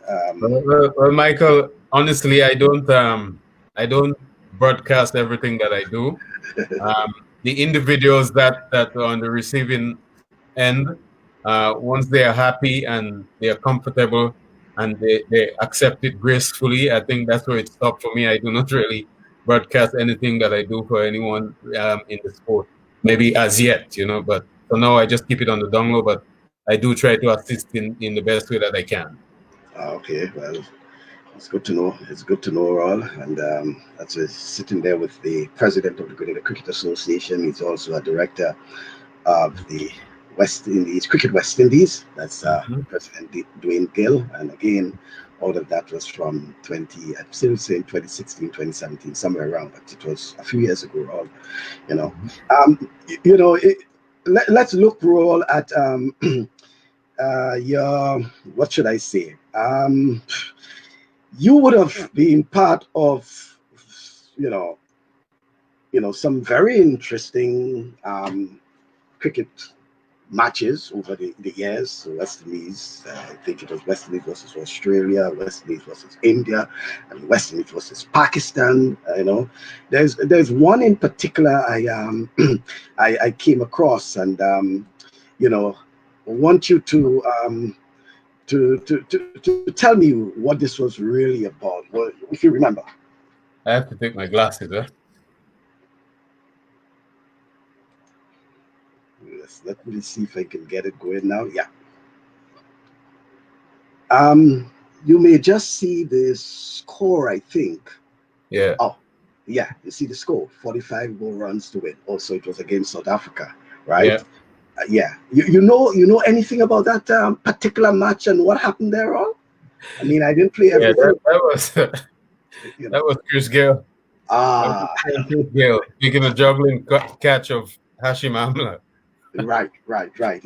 Well, Michael, honestly, I don't broadcast everything that I do. The individuals that are on the receiving end, once they are happy and they are comfortable and they accept it gracefully, I think that's where it stopped for me. I do not really broadcast anything that I do for anyone in the sport, maybe as yet, but for now I just keep it on the down low, but I do try to assist in the best way that I can. Okay, well, it's good to know. It's good to know, Rawl. And that's sitting there with the president of the Grenada Cricket Association. He's also a director of the West Indies, Cricket West Indies. That's President Dwayne Gill. And again, all of that was from I'm still saying 2016, 2017, somewhere around, but it was a few years ago, Rawl. Let's look, Rawl, at your, what should I say? You would have been part of, some very interesting cricket matches over the years. So West Indies, I think it was West Indies versus Australia, West Indies versus India, and West Indies versus Pakistan. There's one in particular I came across, and want you to tell me what this was really about, if you remember. I have to take my glasses, huh? Let me see if I can get it going now. Yeah. You may just see the score, I think. Yeah. Oh, yeah. You see the score: 45 goal runs to win. Also, it was against South Africa, right? Yeah. You know anything about that particular match and what happened there, Rawl? I mean, I didn't play everything. That was Chris Gale. Chris Gale making a juggling catch of Hashim Amla. Right.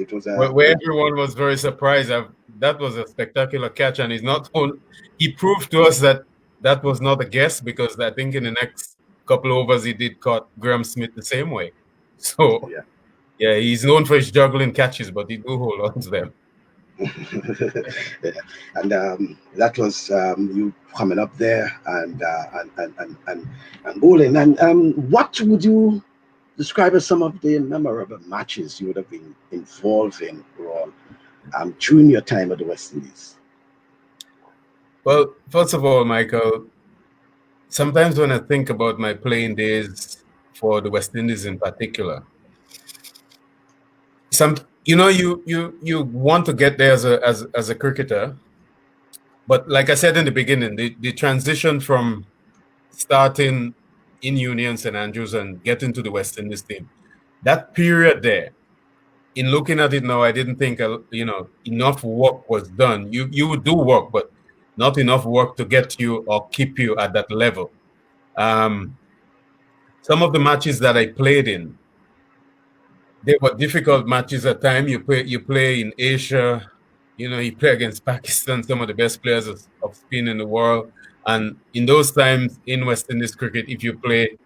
It was where everyone was very surprised. That was a spectacular catch, and he proved to us that was not a guess, because I think in the next couple overs he did caught Graham Smith the same way. So yeah, he's known for his juggling catches, but he do hold on to them. Yeah. And that was you coming up there and bowling. And what would you describe as some of the memorable matches you would have been involved in, Ron, during your time at the West Indies? Well, first of all, Michael, sometimes when I think about my playing days for the West Indies in particular, you want to get there as a cricketer, but like I said in the beginning, the transition from starting in Union St Andrews and getting to the West Indies team, that period there, in looking at it now, I didn't think enough work was done. You would do work, but not enough work to get you or keep you at that level. Some of the matches that I played in, they were difficult matches at times. You play in Asia, you play against Pakistan, some of the best players of spin in the world. And in those times in West Indies cricket, if you play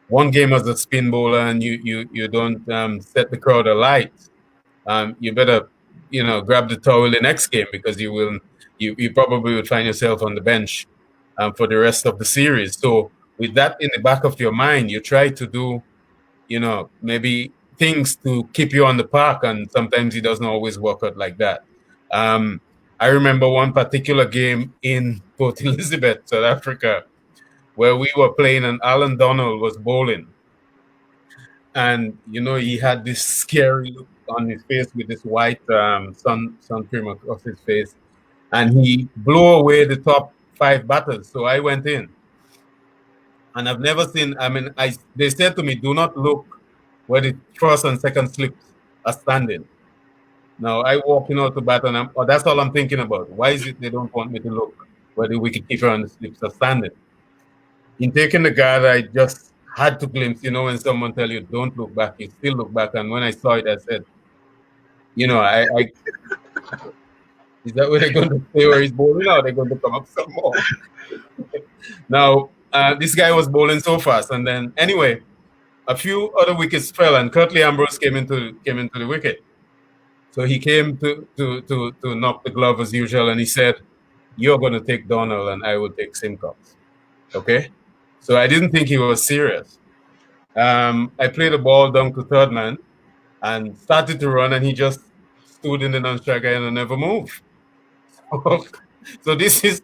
one game as a spin bowler and you don't set the crowd alight, you better grab the towel the next game, because you probably will find yourself on the bench for the rest of the series. So with that in the back of your mind, you try to do maybe things to keep you on the park, and sometimes it doesn't always work out like that. I remember one particular game in Port Elizabeth, South Africa, where we were playing and Alan Donald was bowling. And, he had this scary look on his face with this white sun cream across his face. And he blew away the top 5 batters. So I went in. And I've never seen, they said to me, do not look where the first and second slips are standing. Now, I walk out to bat, and that's all I'm thinking about. Why is it they don't want me to look where the wicketkeeper and the slips are standing? In taking the guard, I just had to glimpse, when someone tell you, don't look back, you still look back. And when I saw it, I said, is that where they're going to stay where he's bowling, or they're going to come up some more? Now, this guy was bowling so fast. And then, anyway, a few other wickets fell, and Curtly Ambrose came into the wicket. So he came to knock the glove as usual, and he said, you're going to take Donald, and I will take Simcox. Okay? So I didn't think he was serious. I played the ball down to third man and started to run, and he just stood in the non-strike line and never moved. So this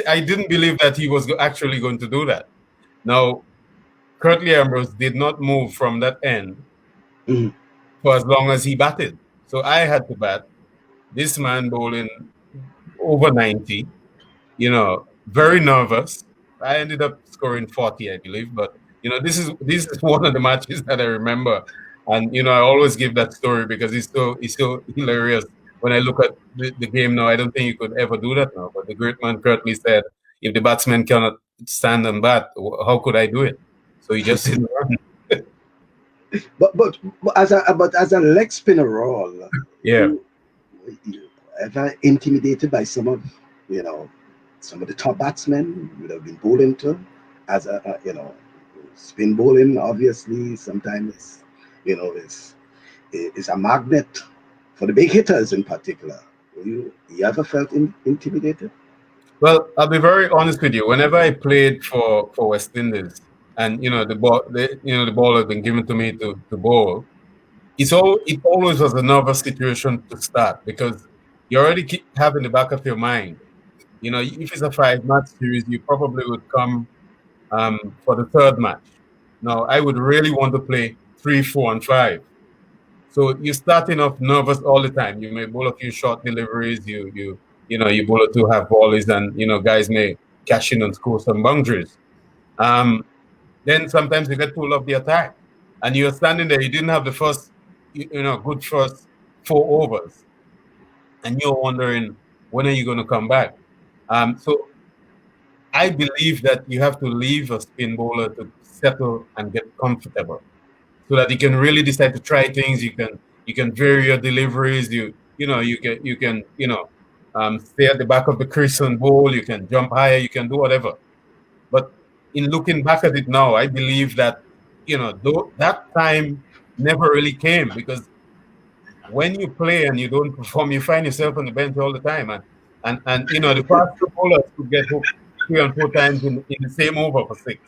I didn't believe that he was actually going to do that. Now, Curtly Ambrose did not move from that end for as long as he batted. So I had to bat. This man bowling over 90, very nervous. I ended up scoring 40, I believe. But, this is one of the matches that I remember. And, I always give that story because it's so hilarious. When I look at the game now, I don't think you could ever do that now. But the great man Curtly said, if the batsman cannot stand and bat, how could I do it? So he just didn't run. But as a leg spinner role, yeah, you ever intimidated by some of the top batsmen you would have been bowling to, as a spin bowling? Obviously, sometimes is a magnet for the big hitters in particular. You ever felt intimidated? Well, I'll be very honest with you. Whenever I played for West Indies, and the ball has been given to me to bowl, it always was a nervous situation to start, because you already have in the back of your mind, if it's a 5-match series, you probably would come for the third match. Now, I would really want to play 3, 4, and 5. So you're starting off nervous all the time. You may bowl a few short deliveries. You bowl a 2 half volleys, and guys may cash in and score some boundaries. Then sometimes you get pulled off the attack, and you're standing there. You didn't have the first, good first 4 overs, and you're wondering, when are you going to come back? So I believe that you have to leave a spin bowler to settle and get comfortable, so that you can really decide to try things. You can vary your deliveries. You can stay at the back of the crease and bowl. You can jump higher. You can do whatever. But in looking back at it now, I believe that that time never really came, because when you play and you don't perform, you find yourself on the bench all the time. And you know, the faster bowlers could get hooked 3 and 4 times in the same over for six.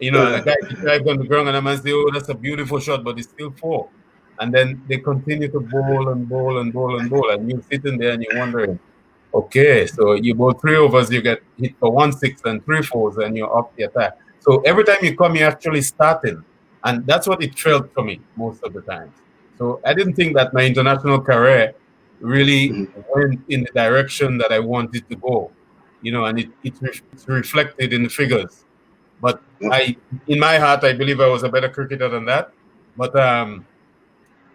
You know, and the guy can drive on the ground and I must say, oh, that's a beautiful shot, but it's still four. And then they continue to bowl and bowl and bowl and bowl. And you're sitting there and you're wondering, okay, so you bowl 3 overs, you get hit for 1 6 and 3 4s, and you're off the attack. So every time you come, you're actually starting. And that's what it felt for me most of the times. So I didn't think that my international career really went in the direction that I wanted to go. You know, and it's reflected in the figures. But in my heart, I believe I was a better cricketer than that. But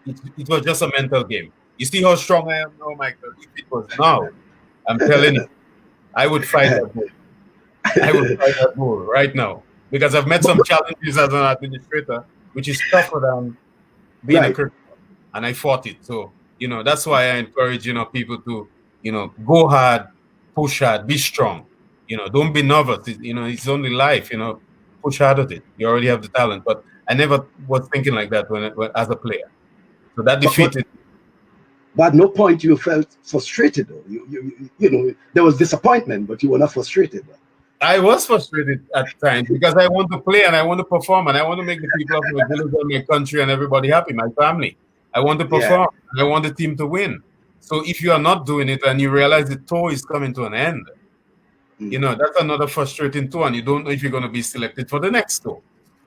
it was just a mental game. You see how strong I am now, Michael? If it was now, I'm telling you, I would fight that bull. I would fight that bull right now. Because I've met some challenges as an administrator, which is tougher than being a cricketer. And I fought it. So, you know, that's why I encourage, you know, people to, you know, go hard, push hard, be strong. You know, don't be nervous. You know, it's only life, you know, push hard at it. You already have the talent. But I never was thinking like that when as a player. So that defeated. But at no point you felt frustrated, though. You know, there was disappointment, but you were not frustrated. I was frustrated at times because I want to play and I want to perform and I want to make the people of my village and my country and everybody happy, my family. I want to perform. And I want the team to win. So if you are not doing it and you realize the tour is coming to an end, you know, that's another frustrating tour, and you don't know if you're going to be selected for the next tour.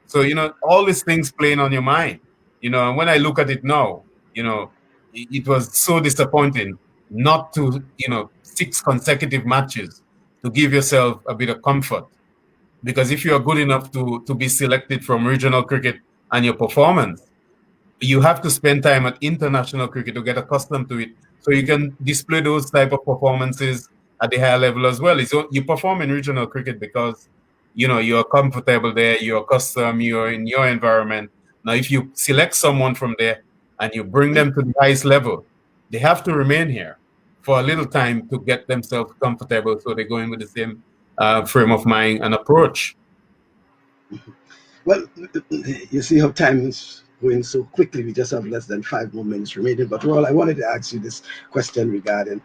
So, you know, all these things playing on your mind, you know, and when I look at it now, you know, it was so disappointing not to, you know, 6 consecutive matches to give yourself a bit of comfort. Because if you are good enough to be selected from regional cricket and your performance, you have to spend time at international cricket to get accustomed to it, so you can display those type of performances at the higher level as well. So you perform in regional cricket because, you know, you're comfortable there, you're accustomed, you're in your environment. Now, if you select someone from there and you bring them to the highest level, they have to remain here for a little time to get themselves comfortable, so they go in with the same frame of mind and approach. Well, you see how time is going so quickly. We just have less than 5 more minutes remaining. But Rawl, I wanted to ask you this question regarding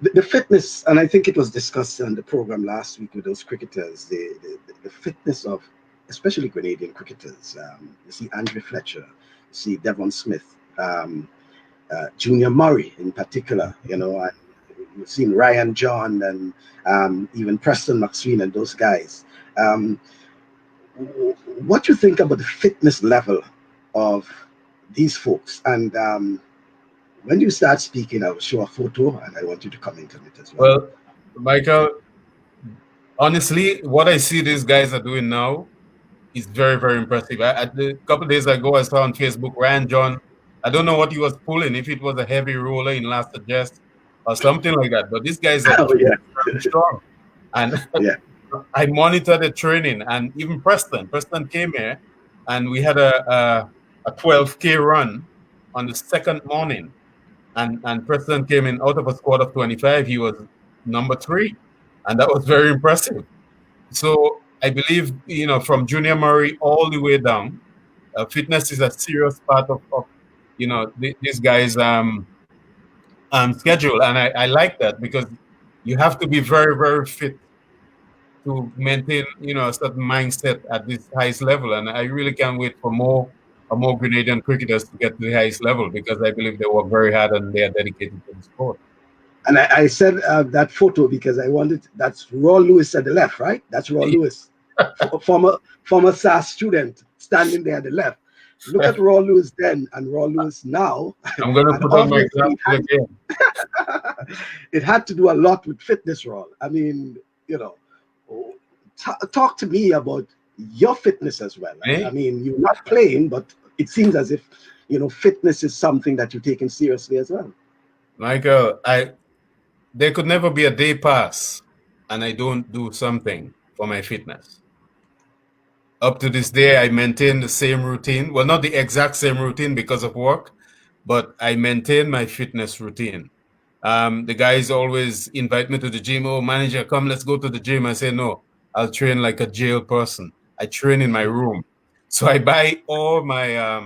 the fitness, and I think it was discussed on the program last week with those cricketers, the fitness of especially Grenadian cricketers. You see Andrew Fletcher, you see Devon Smith, Junior Murray in particular, you know, you've seen Ryan John and even Preston McSween and those guys. What do you think about the fitness level of these folks? And when you start speaking, I will show a photo and I want you to comment on it as well. Well, Michael, honestly, what I see these guys are doing now is very, very impressive. A couple of days ago, I saw on Facebook, Ryan John, I don't know what he was pulling, if it was a heavy roller in last suggest or something like that. But these guys are very strong. And I monitor the training, and even Preston came here, and we had a 12K run on the second morning. And Preston came in out of a squad of 25. He was number 3, and that was very impressive. So I believe, you know, from Junior Murray all the way down, fitness is a serious part of you know, these guys' schedule, and I like that, because you have to be very, very fit to maintain, you know, a certain mindset at this highest level. And I really can't wait for more Grenadian cricketers to get to the highest level, because I believe they work very hard and they are dedicated to the sport. And I said that photo because I wanted, that's Rawl Lewis at the left, right? That's Rawl Lewis, former SAS student standing there at the left. Look at Rawl Lewis then and Rawl Lewis now. I'm going to put on my glasses again. It had to do a lot with fitness, Rawl. I mean, you know, talk to me about your fitness as well. Hey? I mean, you're not playing, but it seems as if, you know, fitness is something that you're taking seriously as well. Michael, there could never be a day pass and I don't do something for my fitness. Up to this day, I maintain the same routine. Well, not the exact same routine because of work, but I maintain my fitness routine. The guys always invite me to the gym. Oh, manager, come, let's go to the gym. I say, no, I'll train like a jail person. I train in my room. So I buy all my,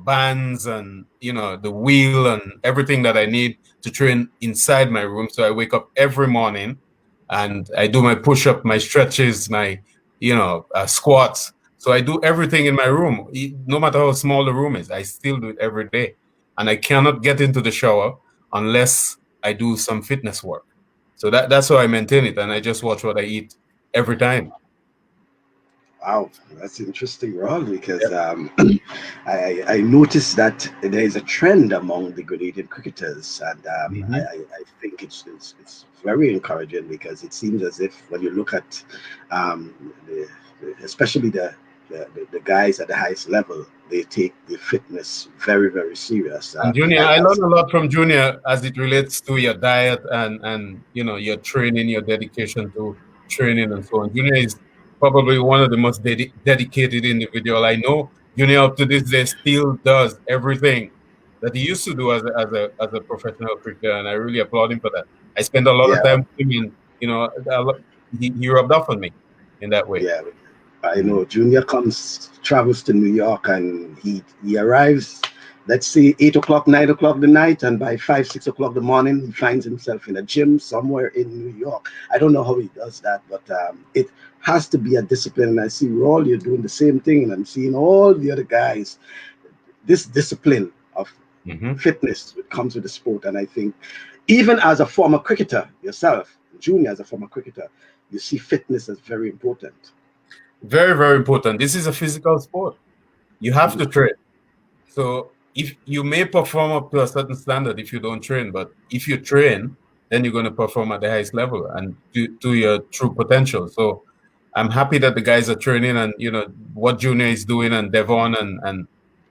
bands and, the wheel and everything that I need to train inside my room. So I wake up every morning and I do my push-up, my stretches, my, squats. So I do everything in my room, no matter how small the room is. I still do it every day. And I cannot get into the shower unless I do some fitness work. So that's how I maintain it. And I just watch what I eat every time. Wow, that's interesting, Ron, because Yep. I noticed that there is a trend among the Grenadian cricketers, and Mm-hmm. I think it's very encouraging because it seems as if when you look at especially the guys at the highest level, they take the fitness very, very serious. And Junior, I learned a lot from Junior as it relates to your diet and your training, your dedication to training and so on. Junior is probably one of the most dedicated individual I know. Junior up to this day still does everything that he used to do as a professional cricketer, and I really applaud him for that. I spent a lot of Yeah, time with him, and he rubbed off on me in that way. yeah. I Mm. know Junior travels to New York, and he arrives, let's say 8 o'clock, 9 o'clock the night, and by 5, 6 o'clock the morning, he finds himself in a gym somewhere in New York. I don't know how he does that, but it has to be a discipline. And I see Rawl, you're doing the same thing, and I'm seeing all the other guys. This discipline of Mm-hmm. fitness comes with the sport, and I think even as a former cricketer yourself, Junior as a former cricketer, you see fitness as very important. Very, very important. This is a physical sport. You have Mhm. to train. So if you may perform up to a certain standard if you don't train, but if you train, then you're going to perform at the highest level and to your true potential. So I'm happy that the guys are training and what Junior is doing and Devon and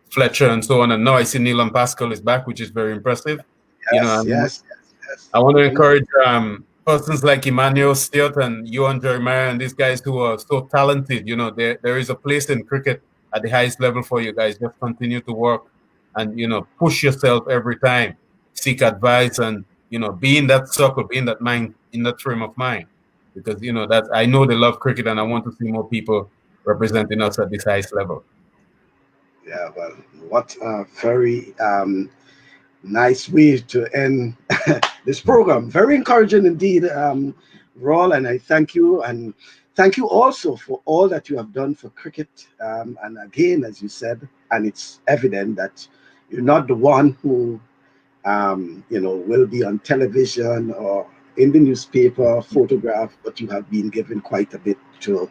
Fletcher and so on. And now I see Neil and Pascal is back, which is very impressive. Yes, And yes, yes, yes. I want to Very encourage persons like Emmanuel Stewart and Johan Jeremiah and these guys who are so talented. There is a place in cricket at the highest level for you guys. Just continue to work and push yourself every time. Seek advice and be in that circle, be in that mind, in that frame of mind. Because that I know they love cricket and I want to see more people representing us at this highest level. yeah. Well, what a very nice way to end this program. Very encouraging indeed, Rawl, and I thank you, and thank you also for all that you have done for cricket. And again, as you said, and it's evident that you're not the one who will be on television or in the newspaper, photographed, but you have been given quite a bit to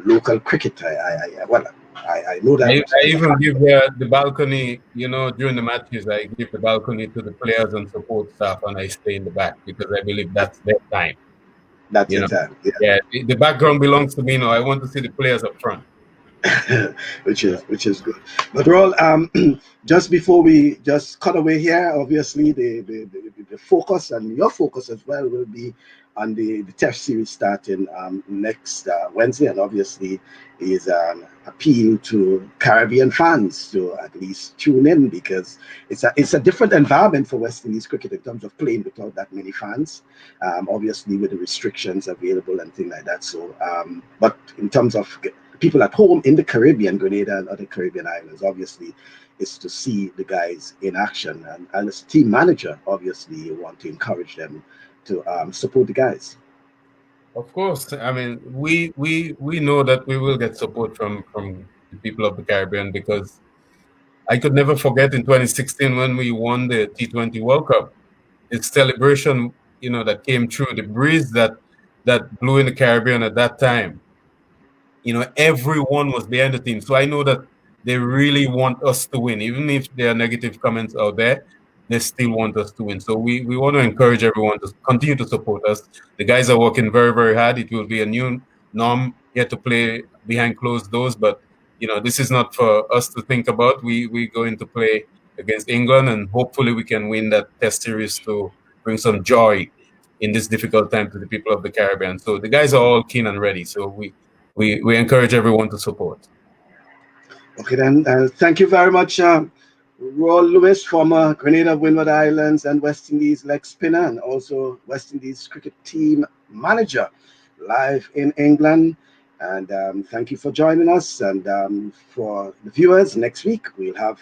local cricket. I know that I as a even fact. give the balcony, during the matches, I give the balcony to the players and support staff, and I stay in the back because I believe that's their time. That's You your know, time. Yeah. yeah, the background belongs to me now. I want to see the players up front. which Yeah. is good. But Raul, just before we just cut away here, obviously the focus and your focus as well will be on the Test series starting next Wednesday, and obviously is an appeal to Caribbean fans to at least tune in because it's a different environment for West Indies cricket in terms of playing without that many fans. Obviously with the restrictions available and things like that. So, but in terms of people at home in the Caribbean, Grenada and other Caribbean islands, obviously, is to see the guys in action. And as a team manager, obviously, you want to encourage them to support the guys. Of course, I mean we know that we will get support from the people of the Caribbean because I could never forget in 2016 when we won the T20 World Cup. The celebration, that came through, the breeze that blew in the Caribbean at that time. Everyone was behind the team. So I know that they really want us to win. Even if there are negative comments out there, they still want us to win. So we want to encourage everyone to continue to support us. The guys are working very, very hard. It will be a new norm here to play behind closed doors, but this is not for us to think about. We're going to play against England and hopefully we can win that test series to bring some joy in this difficult time to the people of the Caribbean. So the guys are all keen and ready. So we encourage everyone to support. Okay, then. Thank you very much, Rawl Lewis, former Grenada, Windward Islands, and West Indies leg spinner, and also West Indies cricket team manager, live in England. And thank you for joining us. And for the viewers, next week we'll have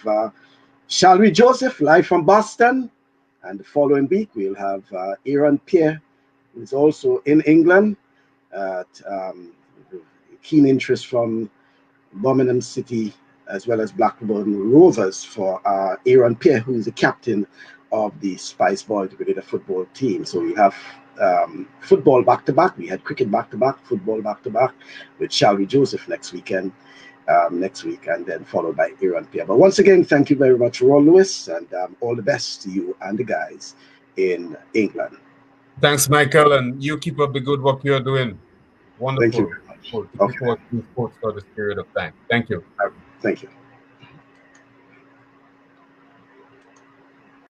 Shalry Joseph live from Boston. And the following week we'll have Aaron Pierre, who's also in England. Keen interest from Birmingham City as well as Blackburn Rovers for Aaron Pierre, who is the captain of the Spice Boys Grenada football team. So we have football back-to-back. We had cricket back-to-back, football back-to-back with Shalry Joseph next week, and then followed by Aaron Pierre. But once again, thank you very much, Rawl Lewis, and all the best to you and the guys in England. Thanks, Michael, and you keep up the good work you're doing. Wonderful. Thank you very much. Cool. Looking forward to sports for this period of time. Thank you. Thank you.